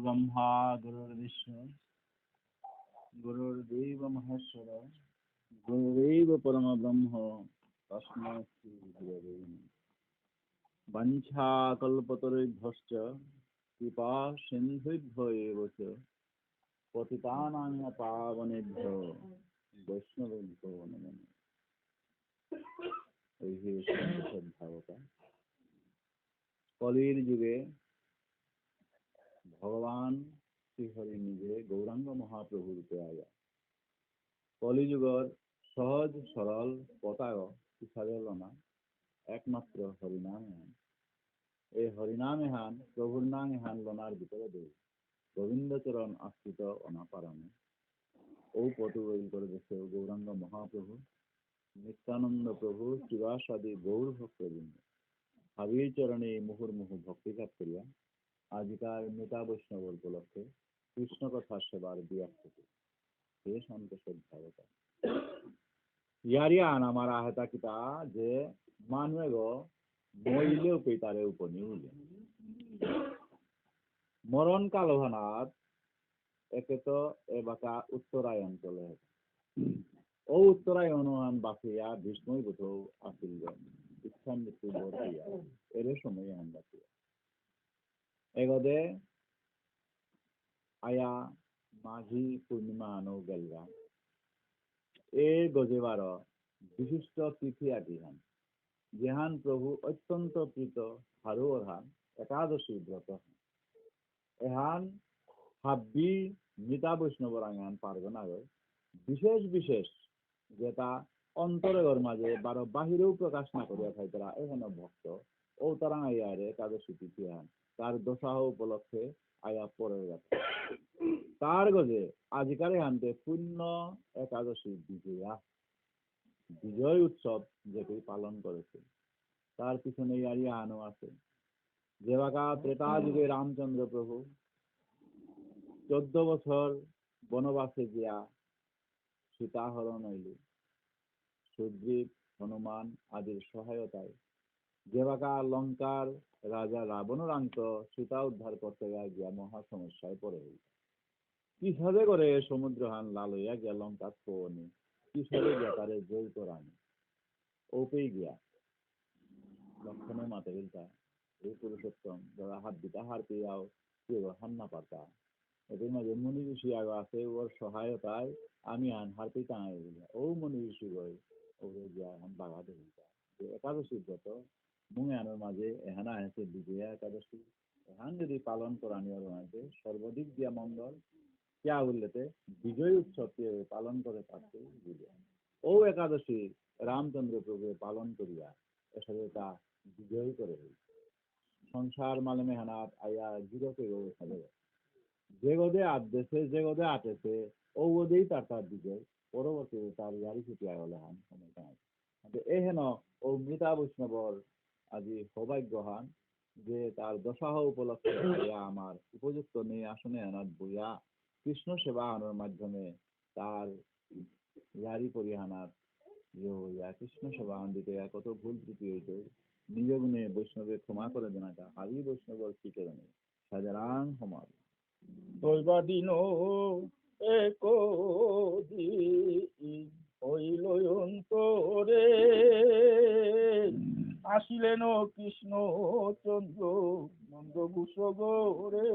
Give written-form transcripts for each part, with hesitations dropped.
ब्रह्मा गुरुर्विष्णु गुरुर्देव महेश्वर गुरुरेव परम ब्रह्म तस्मै श्री गुरवे नमः। वंशाकल्पतरुभ्यश्च कृपा सिन्धुभ्यो एव च पतितानां पावनेभ्यो वैष्णवेभ्यो नमो नमः। হে শ্রদ্ধাবতা, কলির যুগে ভগবান শ্রীহরি নিজে গৌরাঙ্গ মহাপ্রভু রূপে আয়া কলিযুগর সহজ সরল পতাক সাজলনা একমাত্র হরিনাম এহান। এই হরিনাম এহান প্রভুর নাম এহান লনার ভিতরে দেব গোবিন্দচরণ আশ্রিত অনাপারামে ও পটু করে দেশে গৌরাঙ্গ মহাপ্রভু নিত্যানন্দ প্রভু শ্রীবাসাদি গৌর ভক্তবৃন্দ হাবির চরণে মুহুর্মুহু ভক্তিঘাত করিয়া আজিকার নেতা বৈষ্ণব উপলক্ষে কৃষ্ণ কথা সেবার বিয়াক্ষতি হে শান্ত শ্রদ্ধাবতা ইয়ারিয়ান আমার আহতা কিতা যে মানুষ মরিলেও পেতারে উপনিউলে মরণ কালভানাত একে তো এবাকা উত্তরায় অঞ্চলে ও উত্তরায় অনুমান বাঁচিয়া ভীষ্মই বোধ আসিল ইচ্ছা মৃত্যু বরাইয়া এর সময় আন বাঁচিয়া এগদে আয়া মাঘী পূর্ণিমা আনো গেলগা এই গজেবার বিশিষ্ট তিথি আদিহান যেহান প্রভু অত্যন্ত প্রীত হারু অরহান একাদশী ব্রত এহান হাব্বি মিতা বৈষ্ণব রাঙান পার্বণ আগে বিশেষ বিশেষ যেটা অন্তরের মাঝে বারো বাহিরেও প্রকাশ না করিয়া খাই তারা এখানে ভক্ত ও তারা আইয়ারে একাদশী তিথি আন তার দশাহ উপলক্ষে আয়া পরের গেছে তার গজে আজিকারে আনতে পূর্ণ একাদশী বিজয় উৎসব যেটি পালন করেছে তার পিছনে আরিয়া আনো আছে যেবাকা ত্রেতা যুগে রামচন্দ্র প্রভু 14 বছর বনবাসে গিয়া সীতাহরণ হইল সুগ্রীব হনুমান আদির সহায়তায় যেবাকা লঙ্কার রাজা রাবণ রাঙ্ক সীতা উদ্ধার করতে গিয়া মহা সমস্যায় পড়ে হইল কিভাবে করে সমুদ্রহান লাল হইয়া গিয়া লঙ্কা থোনি কিভাবে গিয়া তারে জয় করানি ওপেই গিয়া লক্ষণের মাতে গিলতা এই পুরুষোত্তম যারা হাত দিতা হার পেয়াও কেউ হান না পারতা এদের মাঝে মুনি ঋষি আগে আছে ওর সহায়তায় আমি আন হার পেয়ে টাঙাই দিল ও মুনি ঋষি গই ওরে গিয়া এখন বাঘা ধরিতা একাদশী ব্রত মুঙে আনোর মাঝে এহানা আছে বিজয়া একাদশী এহান যদি পালন করা নিয়ম আছে সর্বাধিক দিয়া মঙ্গল क्या বললেতে বিজয় উৎসব পালন করে থাকতে বিজয় ও একাদশী রামচন্দ্র প্রভু পালন করিয়া এসবে তা বিজয় করে সংসার মালে মেহনাত আয়া জিরোকে গড়ে যে গদে আদেশে যে গদে আটেছে ও গদেই তার বিজয় পরবর্তীতে তার গাড়ি ছুটিয়া গেলে হান সময় এ হেন ও মৃতা বৈষ্ণবর আজি সৌভাগ্যহান যে তার দশাহ উপলক্ষে আমার উপযুক্ত নেই আসনে আনাত বইয়া কৃষ্ণ সেবা আনার মাধ্যমে তার গাড়ি পরিহানাত কৃষ্ণ সেবা আন দিতে কত ভুল ত্রুটি হইত নিজ গুণে বৈষ্ণবের ক্ষমা করে দেনাটা হারি বৈষ্ণবর শিকরণে সাজারাং সমাজ দৈবা দিন এক হইল অন্তরে আসিলেন কৃষ্ণ চন্দ্র নন্দ কুশগরে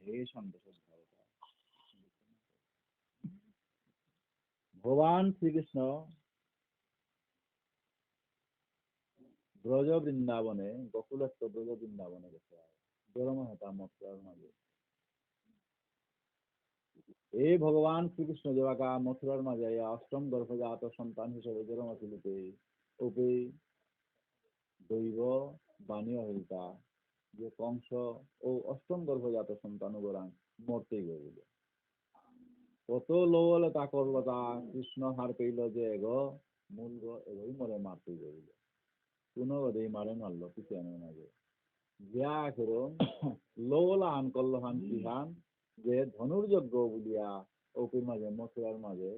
হে সন্তোষ ভগবান শ্রীকৃষ্ণ ব্রজ বৃন্দাবনে গোকুলস্থ ব্রজ বৃন্দাবনে গেছে জড়মহতা মথুরার মাঝে এই ভগবান শ্রীকৃষ্ণ যেবাকা মথুরার মাঝে অষ্টম গর্ভজাত সন্তান হিসেবে জড়মথিলিতে ওপে দৈব বাণী হইতা যে কংস ও অষ্টম গর্ভজাত সন্তান গোরান মরতেই গেল কত লোল তা করলো তা কৃষ্ণ হার পেইল যে এগো মূল গো এগোই মরে মারতেই গেল কোনো গদেই মারে মারলো পিছনে মাঝে যা করুন লোল হান করলো হান সিহান যে ধনুর্যজ্ঞ বলিয়া ওপির মাঝে মথুরার মাঝে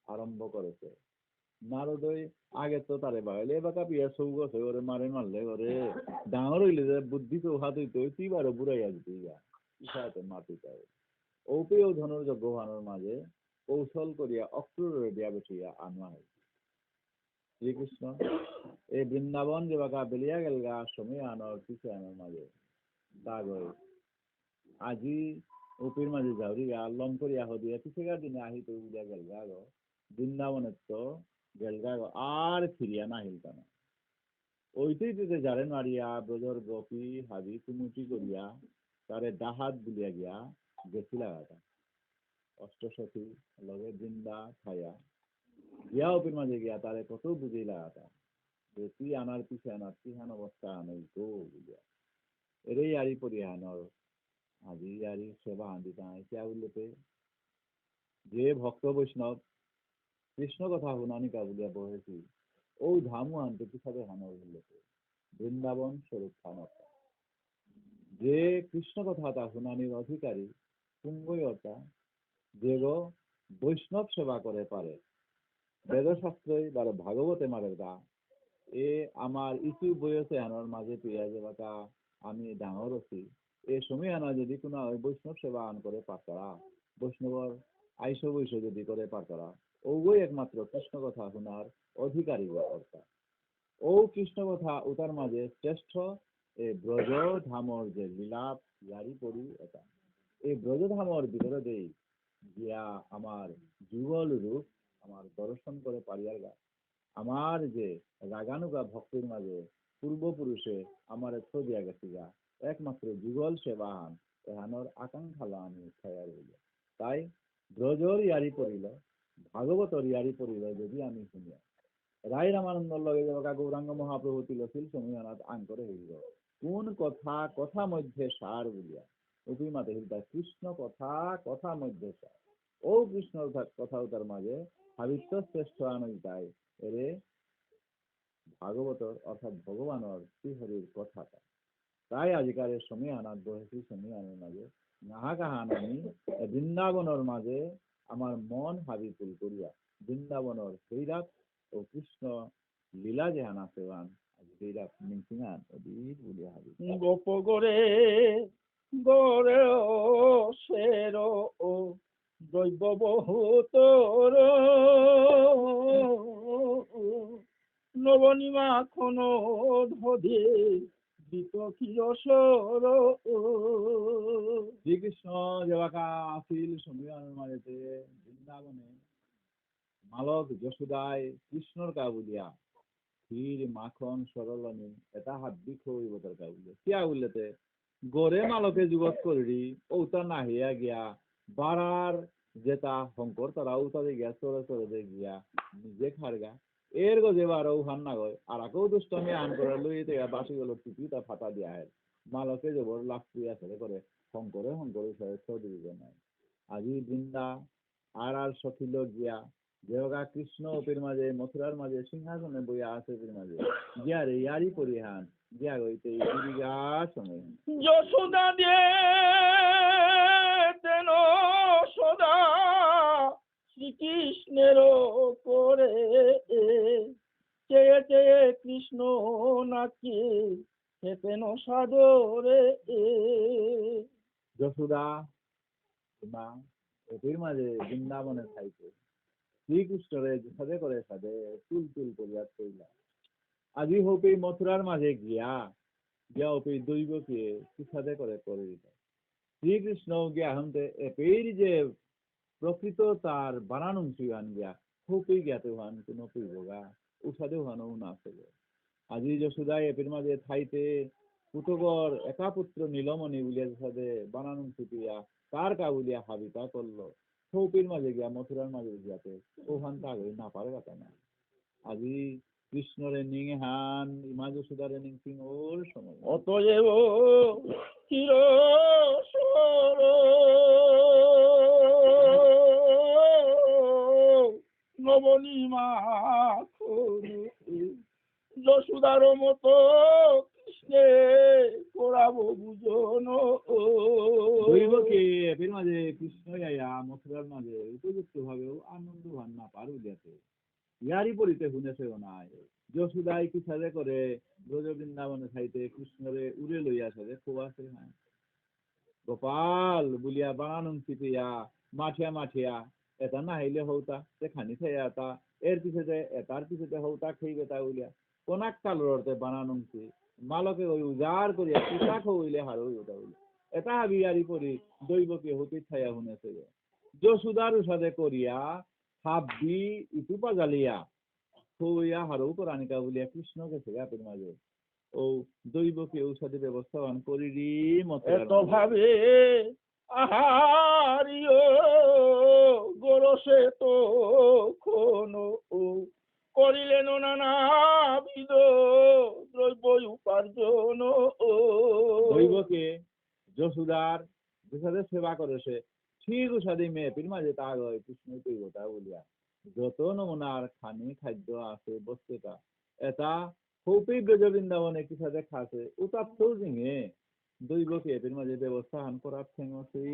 আরম্ভ করেছে নারদই আগে তো তারে বাগাইলে বাকা পিয়া সৌগ ওরে মারে মারলে ওরে ডাঙর হইলে যে বুদ্ধি তো হাত হইতে তুই বারো বুড়াইয়া দিতে ইশাতে মাতিতায় ঔপিও ধনুর্যজ্ঞ হানোর মাঝে কৌশল করিয়া অক্রুরে দিয়া বেঠিয়া আনা হয় শ্রীকৃষ্ণ এই বৃন্দাবন যে বাঁকা বেলিয়া গেল গা সময় আনার পিছে আনার মাঝে তা গয় আজি উপির মাঝে যাওরি গা লম করিয়া হদিয়া পিছেকার দিনে আহিত উলিয়া গেল গা গো বৃন্দাবনের তো গেল গা গো আর ফিরিয়া না হিলতা না ওইটাই দিতে জারেন মারিয়া ব্রজর গোপী হাবি কুমুটি করিয়া তারে ডাহাত বুলিয়া গিয়া গেছি লাগাতা অষ্টসখী লগে বৃন্দা খাইয়া গিয়া উপির মাঝে গিয়া তারে কত বুঝেই লাগাতা যে তুই আনার পিছে আনার তিহান অবস্থা আনই তো বুঝিয়া এরেই আরি পরিয়া আনর আজি আরি সেবা আন্দিতা এতিয়া উল্লেতে যে ভক্ত বৈষ্ণব কৃষ্ণ কথা শুনানিকা বুলিয়া বহেছি ও ধামু আনতে পিছাতে হানর উল্লেতে বৃন্দাবন স্বরূপ খানতা যে কৃষ্ণ কথা তা শুনানির অধিকারী পুঙ্গয়তা যে গো বৈষ্ণব সেবা করে পারে বেদশাস্ত্রই বারে ভাগবতে মারের গা এ আমার ইচু বয়সে আনার মাঝে পেয়া যে বাটা আমি ডাঙর আছি এ সময় আনা যদি কোনো বৈষ্ণব সেবা আন করে পারতারা বৈষ্ণবর আইস বৈশ যদি করে পারতারা ওই একমাত্র কৃষ্ণ কথা শোনার অধিকারী অর্থাৎ ও কৃষ্ণ কথা উতার মাঝে শ্রেষ্ঠ এই ব্রজ ধামর যে লীলাপ ইয়ারি পড়ি এটা এই ব্রজ ধামর ভিতরে দেই গিয়া আমার যুগল রূপ আমার দর্শন করে পারিয়ার গা আমার যে রাগানুগা ভক্তির মাঝে পূর্বপুরুষে আমার দিয়া গেছি গা একমাত্র যুগল সেবাহান এহানোর আকাঙ্ক্ষা আমি খাইয়া রইল তাই ব্রজর ইয়ারি পড়িল ভাগবতর ইয়ারি পড়িল যদি আমি শুনিয়া রায় রামানন্দর লগে যাওয়া গৌরাঙ্গ মহাপ্রভু তিলশীল সমীনাথ আং করে হইল কোন কথা কথা মধ্যে সার বলিয়া উভয় মাতে হইতা কৃষ্ণ কথা কথা মধ্যে সার ও কৃষ্ণর কথা তার মাঝে সাবিত্র শ্রেষ্ঠ আনইতাই এরে ভাগবতর অর্থাৎ ভগবানর শ্রীহরির কথাটা তাই আজিকারের সময় আনাত বহেছি সময় আনার মাঝে নাহা কাহা নামি বৃন্দাবনের মাঝে আমার মন হাবি ফুল করিয়া বৃন্দাবনের হৈরাত ও কৃষ্ণ লীলা যে আনা সেবান হৈরাত মিনসিঙান অদিত বলিয়া হাবি গোপ গরে গরে ও শের ও দৈব বহুতর নবনীমা খন ধদে শ্রীকৃষ্ণ যেবাকা আসিল সমীরণের মাঝেতে বৃন্দাবনে মালক যশোদায় কৃষ্ণর কা বুলিয়া ক্ষীর মাখন সরলনি এটা হাত বিখ বতর কা বুলিয়া কিয়া বললেতে গড়ে মালকে যুগত করি ওটা নাহিয়া গিয়া বাড়ার যেটা শঙ্কর তারা ওটাতে গিয়া চরে চরে গিয়া নিজে খারগা এর গো যেবার ওহান না গয় আর আকেও দুষ্টমি আন করে লইতে বাসি গেল টুপি তা ফাটা দিয়া হয় মালকে জবর লাভ প্রিয়া ছেড়ে করে শঙ্করে শঙ্করে চৌধুরী নাই আজি বৃন্দা আর সখিল গিয়া যেগা কৃষ্ণ ওপের মাঝে মথুরার মাঝে সিংহাসনে বইয়া আছে ওপের মাঝে গিয়া রে ইয়ারি পরিহান গিয়া গইতে গা সময় যশোদা দে তেন সদা শ্রীকৃষ্ণের করে চেয়ে চেয়ে কৃষ্ণ নাকি হেতেন সাদরে যশোদা মা ওপের মাঝে বৃন্দাবনে খাইছে শ্রীকৃষ্ণরে সাদে করে সাদে তুল তুল করিয়া কইলা আজি হোপে মথুরার মাঝে গিয়া গিয়া ওপে দৈবকে সাদে করে দিত শ্রীকৃষ্ণ গিয়া হন্তে এপের যে প্রকৃত তার বানানুম সুয়ান গিয়া হোপে গিয়াতে হান কোনো কইবগা উসাদে হানো না আসবে আজি যশোদায় এপের মাঝে থাইতে পুতগর একা পুত্র নীলমণি উলিয়া সাদে বানানুম সুপিয়া তার কা উলিয়া হাবিতা করলো হোপের মাঝে গিয়া মথুরার মাঝে গিয়াতে ওখান তাগই না পারে কথা না আজি কৃষ্ণরে নিং হান ইমা যশোদারে নিং সিং ওর সময় অতএব চির নবনীমা যশোদার মতো কৃষ্ণে করাবো বুঝন দৈবকে এর মাঝে কৃষ্ণ আয়া মথুরার মাঝে উপযুক্ত ভাবেও আনন্দ ভান না পারু যাতে ইয়ারি পরিতে শুনেছেও নাই যশোদাই কি সাজে করে ব্রজ বৃন্দাবনে খাইতে কৃষ্ণরে উড়ে লইয়া সাজে খোয়াছে হ্যাঁ গোপাল বুলিয়া বানানুং চিপিয়া মাঠিয়া মাঠিয়া এটা না হইলে হৌতা সে খানি খেয়ে এটা এর পিছতে এটার পিছতে হৌতা খেয়ে বেতা উলিয়া কোনাক কালরতে বানানুংছি মালকে ওই উজাড় করিয়া পিতা হইলে হার হই ওটা হইলে এটা বিয়ারি পরি দৈবকে হতে ছায়া শুনেছে যশোদার সাথে করিয়া হাব্বি ইটুপা জ্বালিয়া হইয়া হারও করানিকা বলিয়া কৃষ্ণ গেছে গাপের মাঝে ও দৈবকে ঔষধি ব্যবস্থাবান করিরি মত এত ভাবে আহারিও গোরসে তো কোনো করিলেন নানাবিধ দ্রব্য উপার্জন দৈবকে যশোদার যেসাথে সেবা করে সে ঠিক ওষাদি মেয়েপির মাঝে তাগ হয় কৃষ্ণ দৈবতা বলিয়া যত নমুনার খানি খাদ্য আছে বস্তুটা এটা খুবই ব্রজ বৃন্দাবনে কি সাথে খাসে ওটা তো জিঙে দৈবকে এপির মাঝে ব্যবস্থা হান করার ফেমসই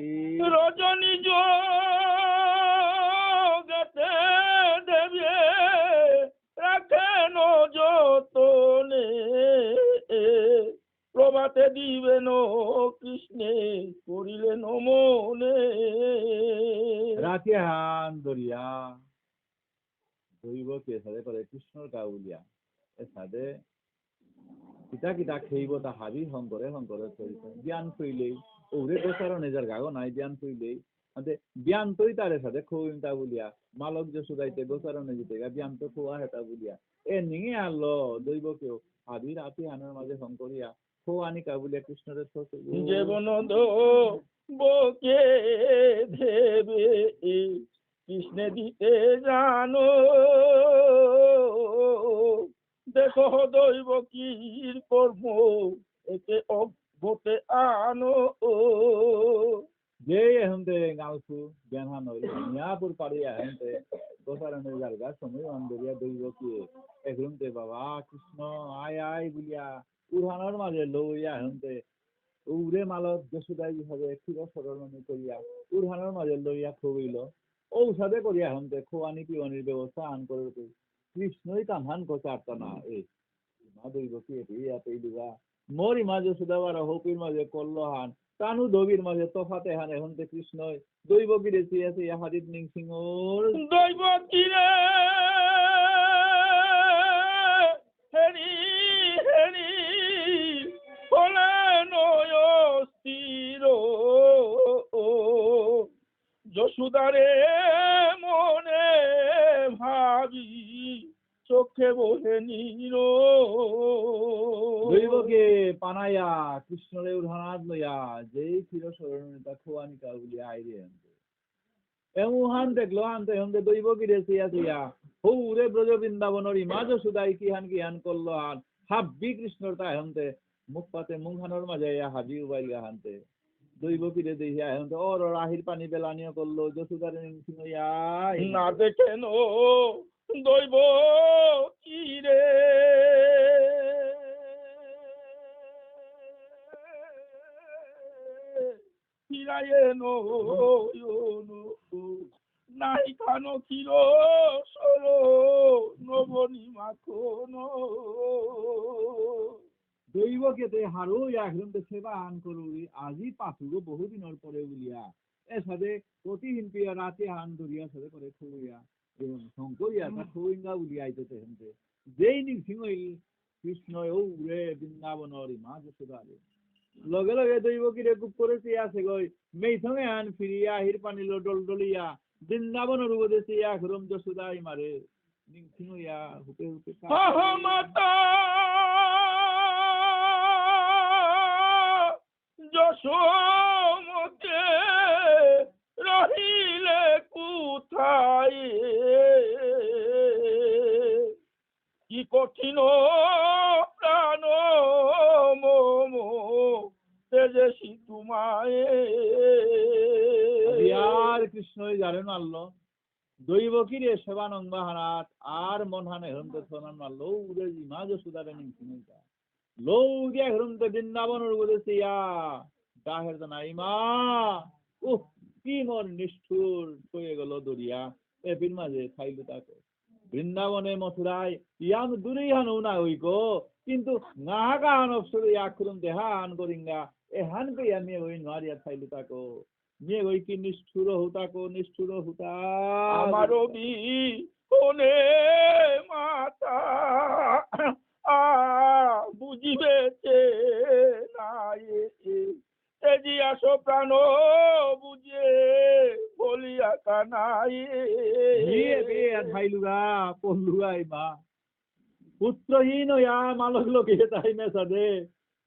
রজনী যোগতে দেবে রাখেন যতনে প্রভাতে দিবেন কৃষ্ণে করিলেন মনে রাতে হান দরিয়া দৈবকে সাথে করে কৃষ্ণর গাউলিয়া এ সাথে কিতা কিতা খেইব তা হাবি শঙ্করে জ্ঞান কইলেই ওরে গোসারো নিজের গাগো নাই জ্ঞান কইলেই আতে জ্ঞান তৈ তারে সাথে খোইম তা বলিয়া মালক যে সুদাইতে গোসারো নিজেতে জ্ঞান তো খোয়া হেতা বলিয়া এ নিয়ে আনলো দৈবকেও হাবি রাতে আনার মাঝে শঙ্করিয়া খো আনি কা বলিয়া কৃষ্ণরে জীবন বকে দেবে কৃষ্ণে দিতে জানো দেখো দৈব কির কর্ম একে অভ্যতে আনো যে এহন্তে গালসু জ্ঞান হইল মিয়াপুর পাড়িয়া এহন্তে গোসারণের জায়গা সময় অন্দরিয়া দৈব কি এগুনতে বাবা কৃষ্ণ আয় আয় বলিয়া উড়ানোর মাঝে লইয়া এহন্তে উড়ে মালত যশোদাই ভাবে ক্ষীর সরলনি করিয়া উড়ানোর মাঝে লইয়া খুইল ঔষধে করিয়া এহন্তে খোয়ানি পিওয়ানির ব্যবস্থা আন করে কৃষ্ণই কামহান করতে আটটা না এই মা দৈব কি এতে দিবা মরি মাঝে সুদাবার হপির মাঝে কল্লহান কানু দবির মাঝে তফাতে হান এহন্তে কৃষ্ণই দৈব গিরে আছে হাদিত নিং সিংহর দৈব কিরে হেরি হেরি হলে নয় স্থির যশোদারে মনে ভাবি চোখে বহে নীর দৈবকে পানাইয়া কৃষ্ণরে উড়ানাদ লইয়া যেই ক্ষীর সরণিতা খোয়ানিকা বলিয়া আইরে আনতে এমুহান দেখলো আনতে হন্তে দৈব গিরে সিয়া হৌরে ব্রজ বৃন্দাবনের ইমা যশোদাই কিহান করলো হান হাব্বি কৃষ্ণর তাই হন্তে মুখ পাতে মুখানোর মাঝে হাবি উবাইলিয়া হানতে দৈব কিরে দেখিয়া হন্তে ওর আহির পানি বেলানিও করলো যশোদারে নিংসিয়া না দেখেন দৈব কিরে ফিরায়ে নাই খানো খির সরো নবনী মাখন দৈবকে তে হারো এখন সেবা আন করুরি আজি পাথুরো বহুদিনের পরে উলিয়া এ সাথে প্রতিদিন পিয়া রাতে আন ধরিয়া সাথে করে খুইয়া এবং শঙ্করিয়া তা খুইঙ্গা উলিয়া আইতেছে হেনতে যেই নিংসিং হইল কৃষ্ণ ও রে বৃন্দাবনরি মা যশোদারে লগে লগে দৈব কিরে গুপ করেছে আছে গই মেই সঙ্গে আন ফিরিয়া আহির পানি ডল ডলিয়া বৃন্দাবনের উপদেশে ঘরম যশোদাই মারে নিংসিং হইয়া হুপে হুপে মাতা যশোমতে রহিলে কোথায় কি কঠিন প্রাণ মম তেজস্বী তোমায় আর কৃষ্ণই জানেন আল্লাহ দৈব কিরে সেবা নংবা হানাত আর মন হানে হরমতে সোনান মারলো উদে মা যশোদারে নিংসিংটা লৌ দিয়া হরমতে বৃন্দাবনের উপদেশে ডাহের জানা ইমা উহ কি মন নিষ্ঠুর হয়ে গেল দরিয়া এপির মাঝে খাইলো তাকে বৃন্দাবনে মথুরায় ইয়ান দূরেই হানো না হইকো কিন্তু নাহাকা হান অপসরে আখরুম দেহান করিঙ্গা এহান পেয়া মেয়ে ওই নারিয়া থাইলু তাকো মেয়ে ওই কি নিষ্ঠুর হুতাকো নিষ্ঠুর হুতা আমারও কোনে মাতা বুঝিবেছে নাই তেজি আসো প্রাণ বুঝে বলিয়া কানাই বিয়ে বিয়ে থাইলুগা পল্লুগাই মা পুত্রহীন হইয়া মালক লোকে তাই মেসাদে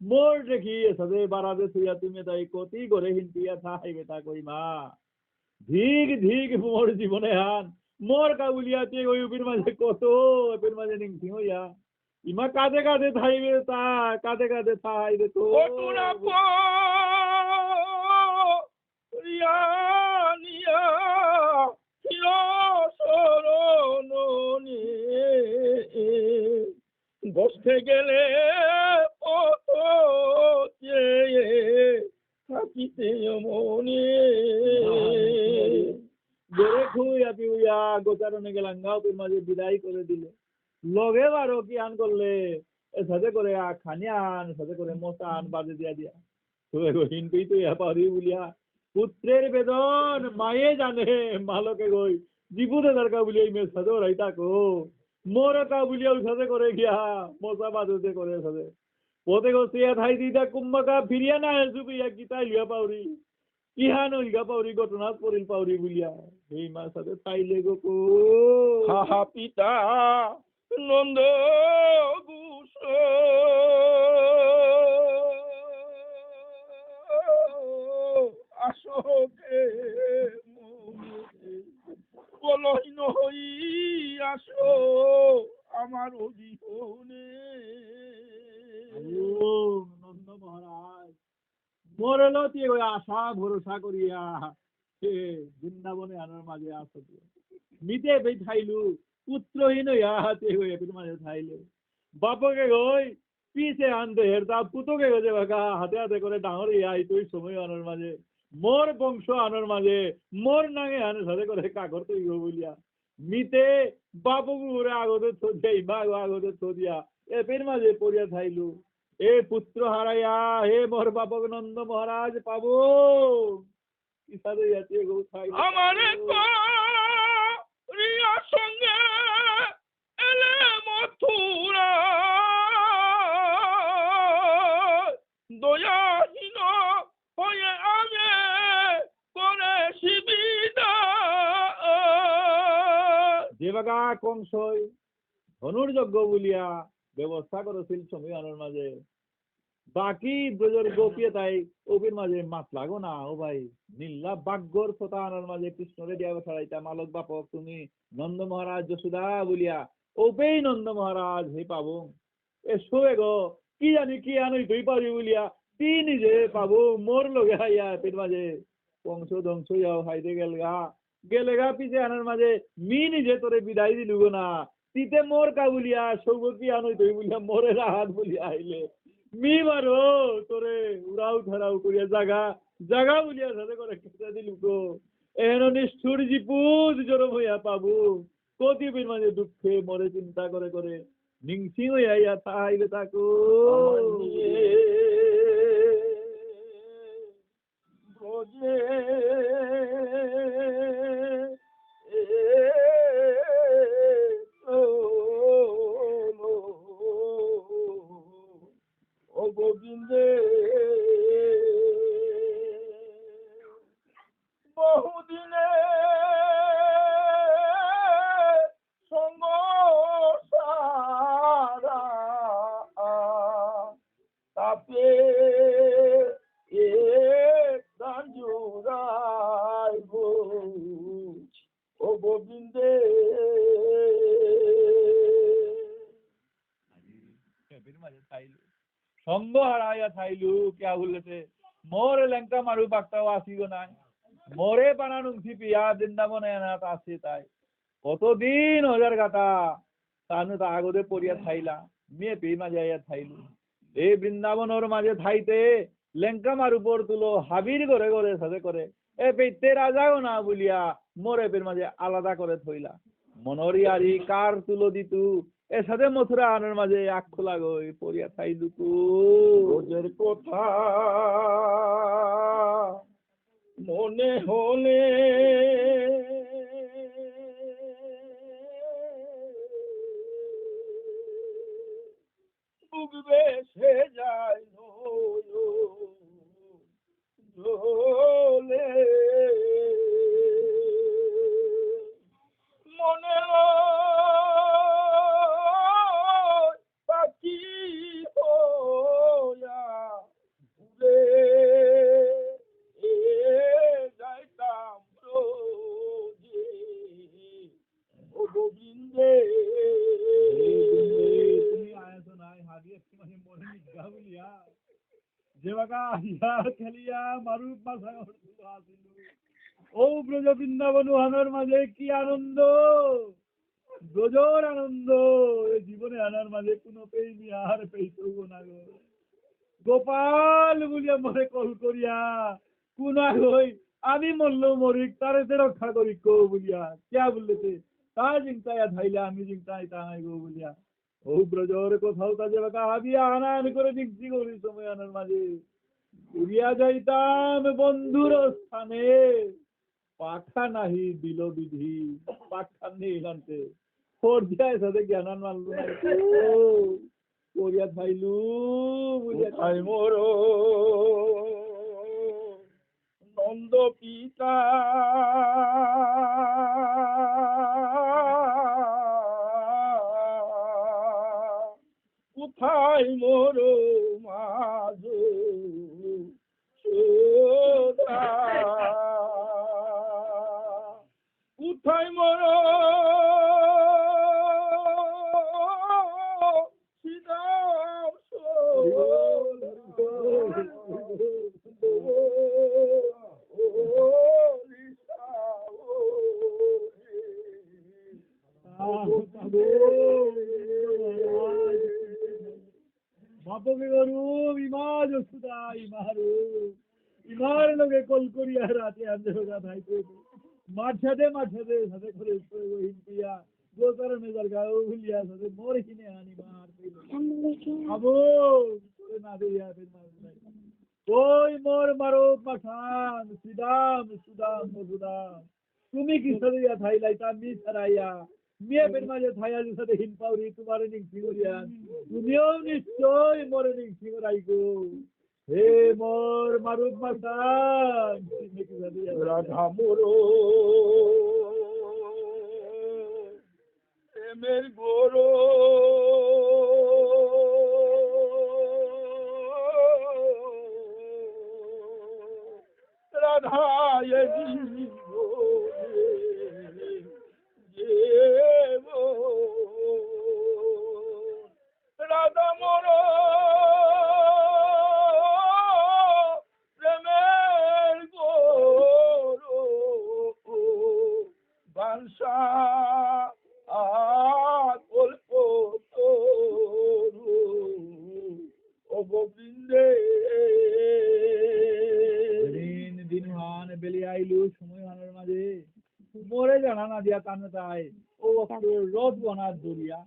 মোর দেখি এসাদে বারাদে থুইয়া তুমি তাই কতি করে হিন্দিয়া থাইবে তা কই মা ধিক ধিক মোর জীবনে হান মোর কাবুলিয়াতে ওই উপির মাঝে কত উপির মাঝে নিংথি হইয়া ইমা কাঁধে কাঁধে থাইবে তা কাঁধে কাঁধে থাইবে তো কটুনা রিয়া নিয়া ছিল শরণে বসতে গেলে পথ চেয়ে থাকিতে মনে বেড়ে খুইয়া পিউয়া গোচারণে গেলাঙ্গাও তোর মাঝে বিদায় করে দিলে লগে বারো কি আন করলে সাথে করে খানি আন সাথে করে মশা আন বাজে দিয়া দিয়া হিনকুই তো ইয়া পারি বলিয়া পুত্রের বেদন মায়ে জানে মালকে গই জীবনে দরকার বলিয়া মেয়ে সাথে ওরাই থাকো মোর কা বলিয়া সাথে করে গিয়া মশা বাজে করে সাথে পথে গিয়া থাই দিদা কুম্ভকা ফিরিয়া না এসু ইয়া কি তাই লিয়া পাউরি ইহান ইগা পাউরি ঘটনা পড়িল পাউরি বলিয়া এই মার সাথে তাইলে গো কো হাহা পিতা নন্দ গুস আসোকে বলহীন হই আসো আমার অভিহনে নন্দ মহারাজ মরলো তুই ওই আশা ভরসা করিয়া সে বৃন্দাবনে আনার মাঝে আসো মিটে বে থাইলু পুত্রহীন হইয়া হাতে হইয়া তোর মাঝে থাইলে বাপকে গই পিছে আনতে হেরতা পুতকে গজে বাকা হাতে হাতে করে ডাঙর ইয়া তুই সময় আনার মাঝে মোর বংশ আনার মাঝে মোর নাঙে আনে সাথে করে কাকর তুই বলিয়া মিতে বাপগুরে আগতে থদিয়া ইমা আগতে থদিয়া এপের মাঝে পড়িয়া থাইলু এ পুত্র হারাইয়া হে মোর বাপক নন্দ মহারাজ পাবো ইসাদে যাচ্ছে গো থাইলু আমারে রিয়া সঙ্গে এলে মথুরা দয়াহীন হয়ে আমি করে শিবিদা দেবাগা কংসই ধনুর্যজ্ঞ বলিয়া ব্যবস্থা করেছিল সময় আনার মাঝে বাকি ব্রজের গোপিয়ে তাই ওপির মাঝে মাছ লাগো না ও ভাই নীলা বাগ্যর ফোতা আনার মাঝে কৃষ্ণরে দিয়া ছাড়াইতা মালক বাপক তুমি নন্দ মহারাজ যশোদা বলিয়া ওপেই নন্দ মহারাজ হে পাবো এ শোয়ে গো কি জানি কি আনই তুই পাবি বলিয়া তুই নিজে পাবো মোর লগে হাইয়া এপির মাঝে কংস ধ্বংস যাও হাইতে গেলে গা পিছে আনার মাঝে মি নিজে তোরে বিদায় দিলু গো না তিতে মোর কা বলিয়া সৌগ কি আনই তুই বলিয়া মোরে রাহাত বলিয়া আইলে মি মারো তোরে উড়াও ধরাও করিয়া জাগা বলিয়া সাথে করে কেটে দিলু গো এন নিষ্ঠুর জিপুজ জরম হইয়া পাবো কতিবির মাঝে দুঃখে মরে চিন্তা করে করে নিংসি হইয়া ইয়া তাইলে তাকো ব্রজে ও গোবিন্দে বহুদিনে সঙ্গ সারা তাপে এ গাঞ্জুরাই ও গোবিন্দে সঙ্গ হারাইয়া থাইলু কেয়া বললেতে মোরে লেঙ্কা মারু বাক্তাও আসিও নাই মোরে বানানুং পিয়া বৃন্দাবনে এনাত আসে তাই কতদিন হাজার গাতা তানু তা আগদে পড়িয়া থাইলা মেয়ে পেয়ে মাঝে আইয়া থাইলু এই বৃন্দাবনের মাঝে থাইতে লেঙ্কা মারু পর তুলো হাবির করে করে সাথে করে এ পেতে রাজাও না বলিয়া মোরে পের মাঝে আলাদা করে থইলা মনোরিয়ারি কার তুলো দিতু এর সাথে মথুরা আনার মাঝে আখ লাগই পড়িয়া থাইলুকু রোজের কথা মনে হলে বুক বেসে যায় ঝোলে মনে হয় পাখি হইয়া উড়ে যাইতাম রোজে ও গোবিন্দে তুমি আয়াতো নাই হাদিয়ে মানে মনে নিগা বলিয়া যেবাকা ইয়া খেলিয়া মারুপ মাথা উঠলো আসিল ও ব্রজ বৃন্দাবন হানার মাঝে কি আনন্দ ব্রজর আনন্দ এই জীবনে আনার মাঝে কোনো পেইনি আর পেইতব না গো গোপাল বলিয়া মনে কল করিয়া কোনা হই আমি মরলো মরিক তারে তে রক্ষা করি কো বলিয়া কিয়া বললেতে তা চিন্তায় ধাইলে আমি চিন্তায় তাই গো বলিয়া ও ব্রজর কোথাও তা যেবাকা হাবিয়া আনান করে দিচ্ছি করি সময় আনার মাঝে উড়িয়া যাইতাম বন্ধুর স্থানে পাখা নাহি দিল বিধি পাখা নেই জানতে ফোর্দিয়ায় সাথে জ্ঞানান মানলু না করিয়া খাইলু বুঝিয়া কোথায় মোর নন্দ পিতা কোথায় মোর মাঝ কোথায় মোর শ্রীরাম বাপকে গরু ইমাজ সুদা ইমারু ইমার লগে কল করিয়া রাতে আনতে হোগা ভাই মাঠে সাথে করে হিন্দিয়া গোতার মেজার গাও ভুলিয়া সাথে মোর কিনে আনি মার আবো করে না দিয়া ফির মার ওই মোর মারো পাঠান সুদাম মধুদাম তুমি কি সরিয়া থাইলাইতা মি ছাড়াইয়া মেয়ে বের মাঝে থাইয়া সাথে হিন পাউরি তোমার নিংসি করিয়া তুমিও নিশ্চয় মরে নিংসি করাই গো হে মোর মারুপ মাসান রাধা মোর প্রেমের গোরো রাধা রাধা মোর প্রেমের গোরো বাংশা কল্প ও গোবিন্দে দিনহান বেলি আইলু সময় হানের মাঝে মোরে জানা না দিয়া কানে তাই ও রথ বনার দরিয়া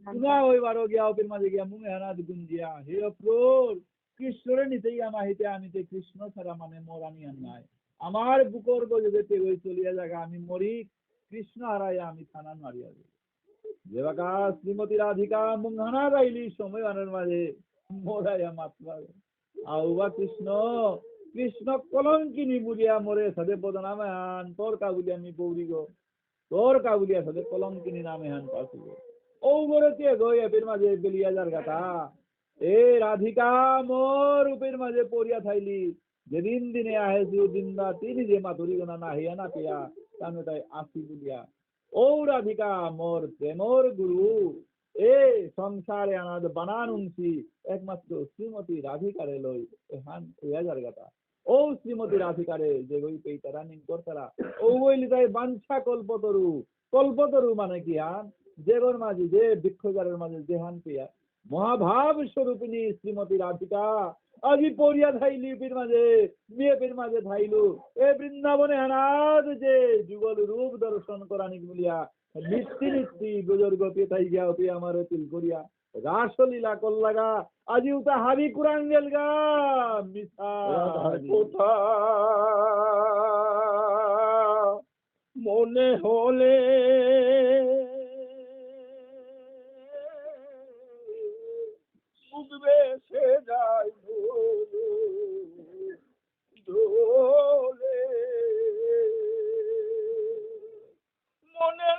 তুনা ওই বারো গিয়া ওপের মাঝে গিয়া মুঙে হানাত গুঞ্জিয়া হে অপ্রোর কৃষ্ণরে নিতে গিয়া মাহিতে আনিতে কৃষ্ণ ছাড়া মানে মোর আমি আর নাই আমার বুকর গজেতে ওই চলিয়া জায়গা আমি মরি কৃষ্ণ হারাইয়া আমি থানা মারিয়া যাই যেবাকা শ্রীমতী রাধিকা মুঙ্গানা রাইলি সময় আনার মাঝে মোরাইয়া মাতলা আউবা কৃষ্ণ কলঙ্কিনী বুলিয়া মরে সাথে বদনামে হান তোর কাবুলিয়া আমি পৌরি গো তোর কাবুলিয়া সাথে কলঙ্কিনী নামে হান পাশি গো ও গরে কে গো এপের মাঝে বেলিয়া যার গাথা এ রাধিকা মোর উপের মাঝে পড়িয়া থাইলি যেদিন দিনে আহেছি দিনদা তিনি যে মাধুরী গোনা না হিয়া না পিয়া তানে তাই আসি বুলিয়া ও রাধিকা মোর প্রেমর গুরু এ সংসারে আনাদ বানানুংসি একমাত্র শ্রীমতী রাধিকারে লই এহান হইয়া যার গাথা ও শ্রীমতী রাধিকারে যে গই পেই তারা নিন করতারা ও বইলি তাই বাঞ্ছা কল্পতরু মানে কি হান যেগর মাঝে যে বৃক্ষজারের মাঝে যেহান পেয়া মহাভাব স্বরূপিনী শ্রীমতী রাধিকা আজি পড়িয়া থাইলি পীর মাঝে মেয়ে পীর মাঝে থাইলু এ বৃন্দাবনে হানাদ যে যুগল রূপ দর্শন করানি বলিয়া নিত্যি নিত্যি গুজর গপি তাই গিয়া অপি আমার তিল করিয়া রাসলীলা করলাগা আজি উতা হাবি কুরাঙ্গেল গা মিছা রাধার কথা মনে হলে মুখ বেসে যায় দোলে মনে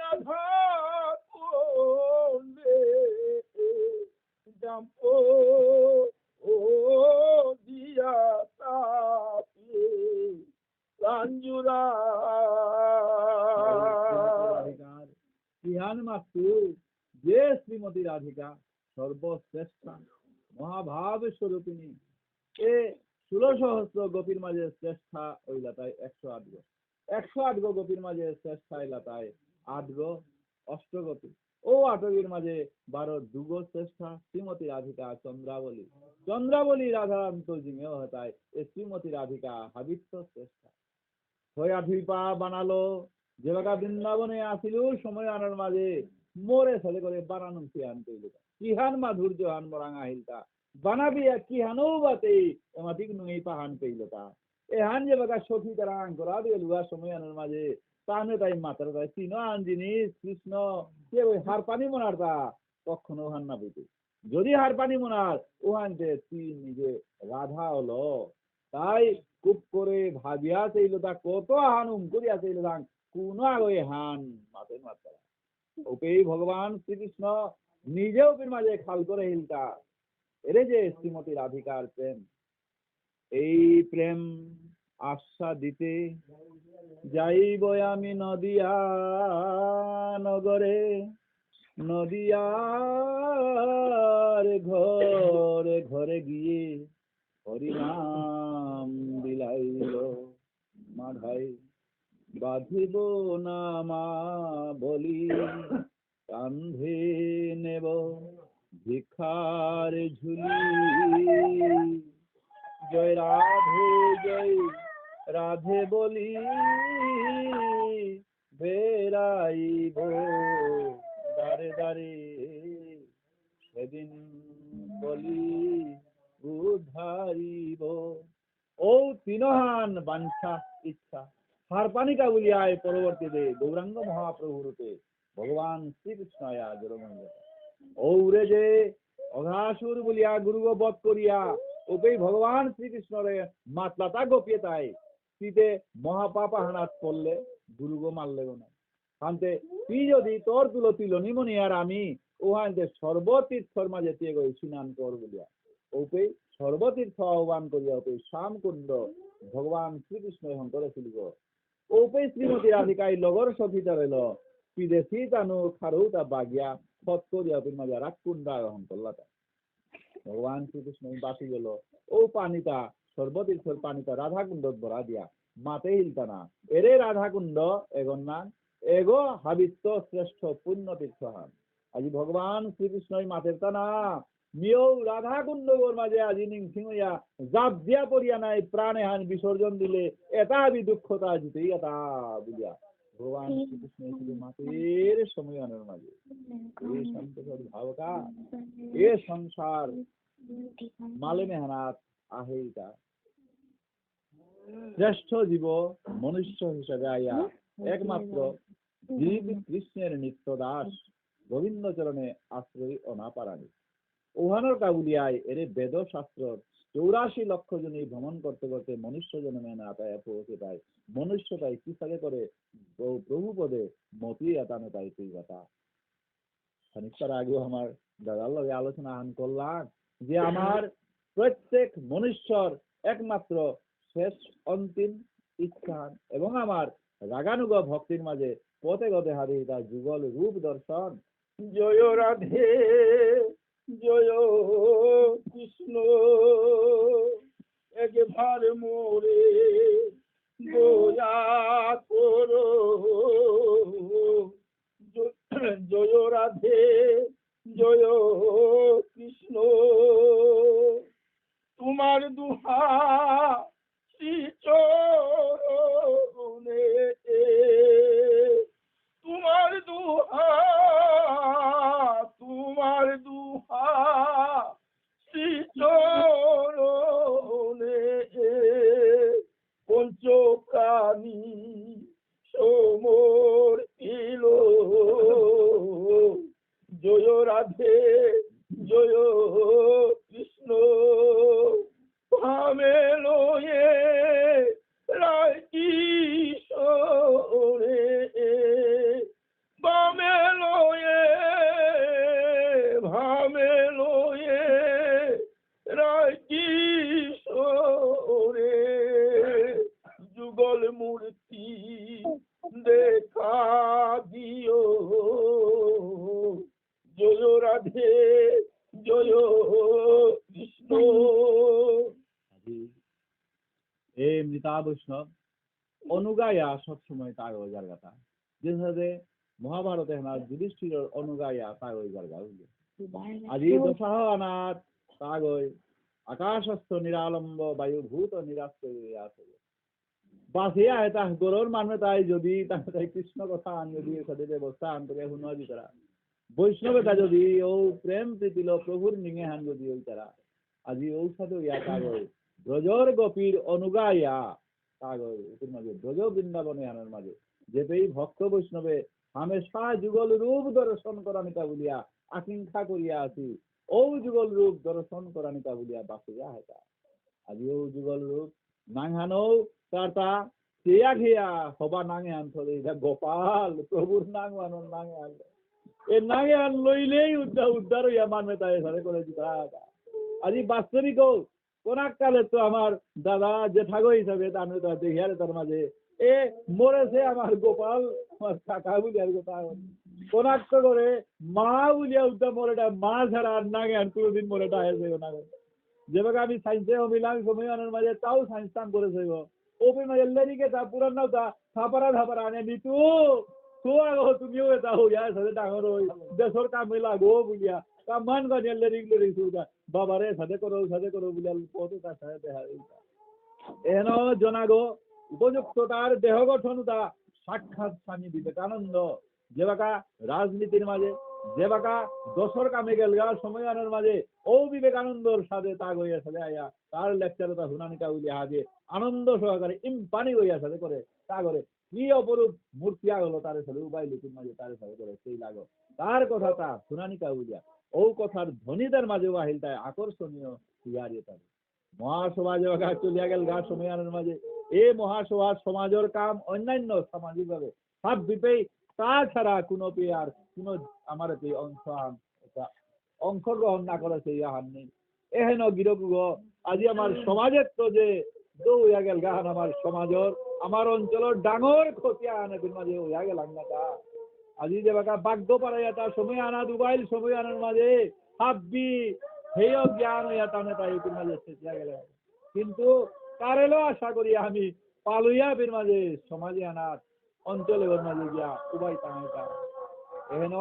রাধা কোলে জাম্পো ও দিয়া তাপে লাঞ্জুরা ইহান মাতৃ যে শ্রীমতী রাধিকা সর্বশ্রেষ্ঠা মহাভাব স্বরূপিণী এ 16 সহস্র গোপীর মাঝে শ্রেষ্ঠা ওই লতায় 108 গো 108 গো গোপীর মাঝে শ্রেষ্ঠা এই লতায় 8 গো অষ্টগোপী ও আটবীর মাঝে 12 দুগো শ্রেষ্ঠা শ্রীমতী রাধিকা চন্দ্রাবলী রাধারান্ত জিঙেও হতায় এ শ্রীমতী রাধিকা হাবিত্য শ্রেষ্ঠা হইয়া ধুইপা বানালো যেবাকা বৃন্দাবনে আসিল সময় আনার মাঝে মোরে ছেলে করে বানানো কিহান কইল কিহান মাধুর্য হান মরাঙা হিলতা বানাবি কিহানও বাতে এমাতিক নুই পাহান কইলতা এ হান যেবাকা সখী তারা আঙ্করা দিয়ে লুয়া সময় আনার মাঝে তানে তাই মাতার তাই তিন আন জিনিস কৃষ্ণ কে ওই হার পানি মনার তা কখনো হান না বইতে যদি হার পানি মনার ওহানতে তুই নিজে রাধা হলো তাই খুব করে ভাবিয়া চাইল তা কত হানুম করিয়া চাইল তা কোন আগে হান মাতে মাত্রা ওপেই ভগবান শ্রীকৃষ্ণ নিজেও মাঝে খাল করে হিলতা এরে যে শ্রীমতী রাধিকার প্রেম এই প্রেম আশা দিতে যাইব আমি নদিয়া নগরে নদিয়ার ঘরে ঘরে গিয়ে হরিনাম বিলাইল মাধাই বাঁধিব না মা বলি কান্ধে নেব ভিখার ঝুলি জয় রাধে বলি বেড়াইব দারে দারে সেদিন বলি উদ্ধারিব ও তিনহান বাঞ্ছা ইচ্ছা হারপানিকা বলিয়ায় পরবর্তীতে গৌরাঙ্গ মহাপ্রভু রূপে ভগবান শ্রীকৃষ্ণ ঔরে যে অঘাসুর বলিয়া গুরুগ বধ করিয়া ওপেই ভগবান শ্রীকৃষ্ণরে মাতলাতা গোপিয়ে তাই শীতে মহাপাপা হানাত করলে গুরুগ মারলে না হানতে তুই যদি তোর তুলো তিলনি মনি আর আমি ওহানতে সর্বতীর্থর মাঝে তে গই স্নান কর বলিয়া ওপেই সর্বতীর্থ আহ্বান করিয়া ওপেই শ্যামকুণ্ড ভগবান শ্রীকৃষ্ণ এখন করেছিল ওপেই শ্রীমতী রাধিকাই লগর সখিতা রইল বিদেশি তানু খারুতা বাগিয়া সৎ করিয়া ওপের মাঝে রাগকুণ্ড আহ্বান করলাতা ভগবান শ্রীকৃষ্ণ বাঁচি গেল ও পানিটা সর্বতীর্থর পানিটা রাধাকুণ্ডত ভরা দিয়া মাতে হিলতা না এরে রাধাকুণ্ড এগর না এগো হাবিত্য শ্রেষ্ঠ পুণ্য তীর্থ হান আজি ভগবান শ্রীকৃষ্ণই মাতের তা না নিয়েও রাধাকুণ্ডর মাঝে আজি নিংসিং হইয়া জাপ দিয়া পড়িয়া নাই প্রাণে হান বিসর্জন দিলে এটা আমি দুঃখতা জিতেই এটা বুঝিয়া ভগবান শ্রীকৃষ্ণ ছিল মাতের সময়ানের মাঝে এই সন্তোষের ভাবকা এ সংসার মালে মেহনাত আহেইটা শ্রেষ্ঠ জীব মনুষ্য হিসেবে আইয়া একমাত্র জীব কৃষ্ণের নিত্য দাস গোবিন্দ চরণে আশ্রয় অনাপারানি ওহানোর কাবুলিয়ায় এরে বেদ শাস্ত্র 84 লক্ষ জনী ভ্রমণ করতে করতে মনুষ্য জন্মে না পায় পৌঁছে পায় মনুষ্যতাই কি সাথে করে প্রভু পদে মতি এতানো তাই তুই কথা খানিকটার আগেও আমার দাদার লগে আলোচনা আন করলাম যে আমার প্রত্যেক মনুষ্যর একমাত্র শেষ অন্তিম ইচ্ছা এবং আমার রাগানুগ ভক্তির মাঝে পথে গতে হারি তার যুগল রূপ দর্শন জয় রাধে জয় কৃষ্ণ একবার মোরে দয়া করো জয় রাধে জয় কৃষ্ণ তোমার দুহা শ্রী চরণ প্রাণী সমর্পিল জয় রাধে জয় কৃষ্ণ ভামে লয়ে রায় কিশোরে ভামে লয়ে রায় কিশোরে যুগল মূর্তি দেখা দিও জয় রাধে জয় কৃষ্ণ। এই মৃতা বৈষ্ণব অনুগায়া সবসময় তার ওই জায়গাটা যেভাবে মহাভারতে হেনার যুধিষ্ঠিরের অনুগায়া তার ওই জায়গা হইল আজি দশাহ অনাথ তাগৈ আকাশস্থ নিরালম্ব বায়ুভূত নিরাশ্রয় আছে বাসিয়া এটা গরুর মানুষ তাই যদি তাই কৃষ্ণ কথা আন যদি সাথে ব্যবস্থা আন করে শুনো দি তারা বৈষ্ণবতা যদি ও প্রেম প্রীতিল প্রভুর নিঙে হান যদি ওই তারা আজি ও সাথে ইয়া তাগৈ ব্রজর গোপীর অনুগায়া তাগৈ এর মাঝে ব্রজ বৃন্দাবনে হানের মাঝে যেতেই ভক্ত বৈষ্ণবে হামেশা যুগল রূপ দর্শন করানিতা বলিয়া আকাঙ্ক্ষা করিয়া আছি ও যুগল রূপ দর্শন করানিতা বলিয়া বাসিয়া হেতা আজি ও যুগল রূপ নাংহানও তারতা সেয়া ঘিয়া হবা নাঙে আনথলে এটা গোপাল প্রভুর নাং মানন নাঙে আন এ নাঙে আন লইলেই উদ্ধার হইয়া মানবে তাই ঘরে করে দিতা আজি বাস্তবিক কোনাক কালে তো আমার দাদা জেঠাগো হিসাবে তার দেখিয়ারে তার মাঝে এ মরেছে আমার গোপাল আমার কাকা বলি আর কথা কোনাক করে মা বলিয়া উদ্যা মরেটা মা ছাড়া আর নাগে আর কোনোদিন মরেটা হয়েছে না যেভাবে আমি সায়েন্সে হমিলাম সময়ের মাঝে তাও সায়েন্স টান করেছে গো ওপে মাঝে লেরিকে তা পুরান নাও তা থাপারা আনে নিতু তো আগো তুমিও এটা হইয়া সাথে ডাঙর হই দেশর কাম লাগো বলিয়া কামান গানে লেরিক সুদা বাবারে সাথে করো বলিয়া পথে তার সাথে দেখা এন জনাগো উপযুক্ত তার দেহ গঠনতা সাক্ষাৎ স্বামী বিবেকানন্দ যেবাকা রাজনীতির মাঝে যেবাকা দশর কামে গেল সময় আনার মাঝে ও বিবেকানন্দর সাথে তা গইয়া সাথে আয়া তার লেকচারে তা শুনানিকা উলিয়া আগে আনন্দ সহকারে ইম্পানি গইয়া সাথে করে তা করে কি অপরূপ মূর্তি আগলো তার সাথে উবাই লিখির মাঝে তার সাথে করে সেই লাগো তার কথা তা শুনানিকা উলিয়া ও কথার ধ্বনিদের মাঝে আহিল তাই আকর্ষণীয় ইয়ারে তার মহাসভা যেবাকা চলিয়া গেল গা সময় আনার মাঝে এই মহাসভা সমাজের কাম অন্যান্য সামাজিক ভাবে সব বিপেই তাছাড়া কোনো আর কোনো আমার অংশগ্রহণ না করে সেই আহার নেই এহেন গিরকুগ আজি আমার সমাজের তো যে হইয়া গেল গাহান আমার সমাজের আমার অঞ্চলের ডাঙর ক্ষতি আনে মাঝে হইয়া গেল না আজি যে বাকা বাগ্য পাড়াইয়া তার সময় আনা দুবাইল সময় আনার মাঝে হাব্বি হেয় জ্ঞান হইয়া টানে তাই মাঝে শেষিয়া গেল কিন্তু কারেলো আশা করি আমি পালুইয়া বীর মাঝে সমাজে আনার অঞ্চলে ওর মাঝে গিয়া উবাই টাঙাইতা এহেন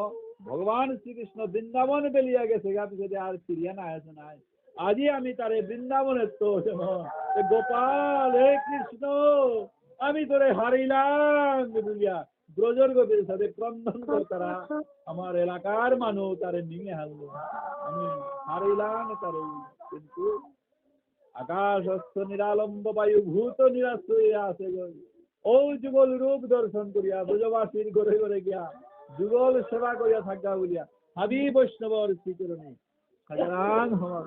ভগবান শ্রীকৃষ্ণ বৃন্দাবন বেলিয়া গেছে গা পিছনে আর ফিরিয়া না আসে নাই আজি আমি তারে বৃন্দাবনের তো গোপাল হে কৃষ্ণ আমি তোরে হারিলাম বলিয়া ব্রজর গোপীর সাথে ক্রন্দন করতারা আমার এলাকার মানুষ তারে নিয়ে হারলো আমি হারিলাম তারে কিন্তু আকাশস্থ নিরালম্ব বায়ু ভূত নিরাশ্রয় আছে ও যুগল রূপ দর্শন করিয়া ব্রজবাসীর ঘরে ঘরে গিয়া যুগল সেবা করিয়া থাকা বলিয়া হাবি বৈষ্ণবর শ্রীচরণে হাজারান হওয়া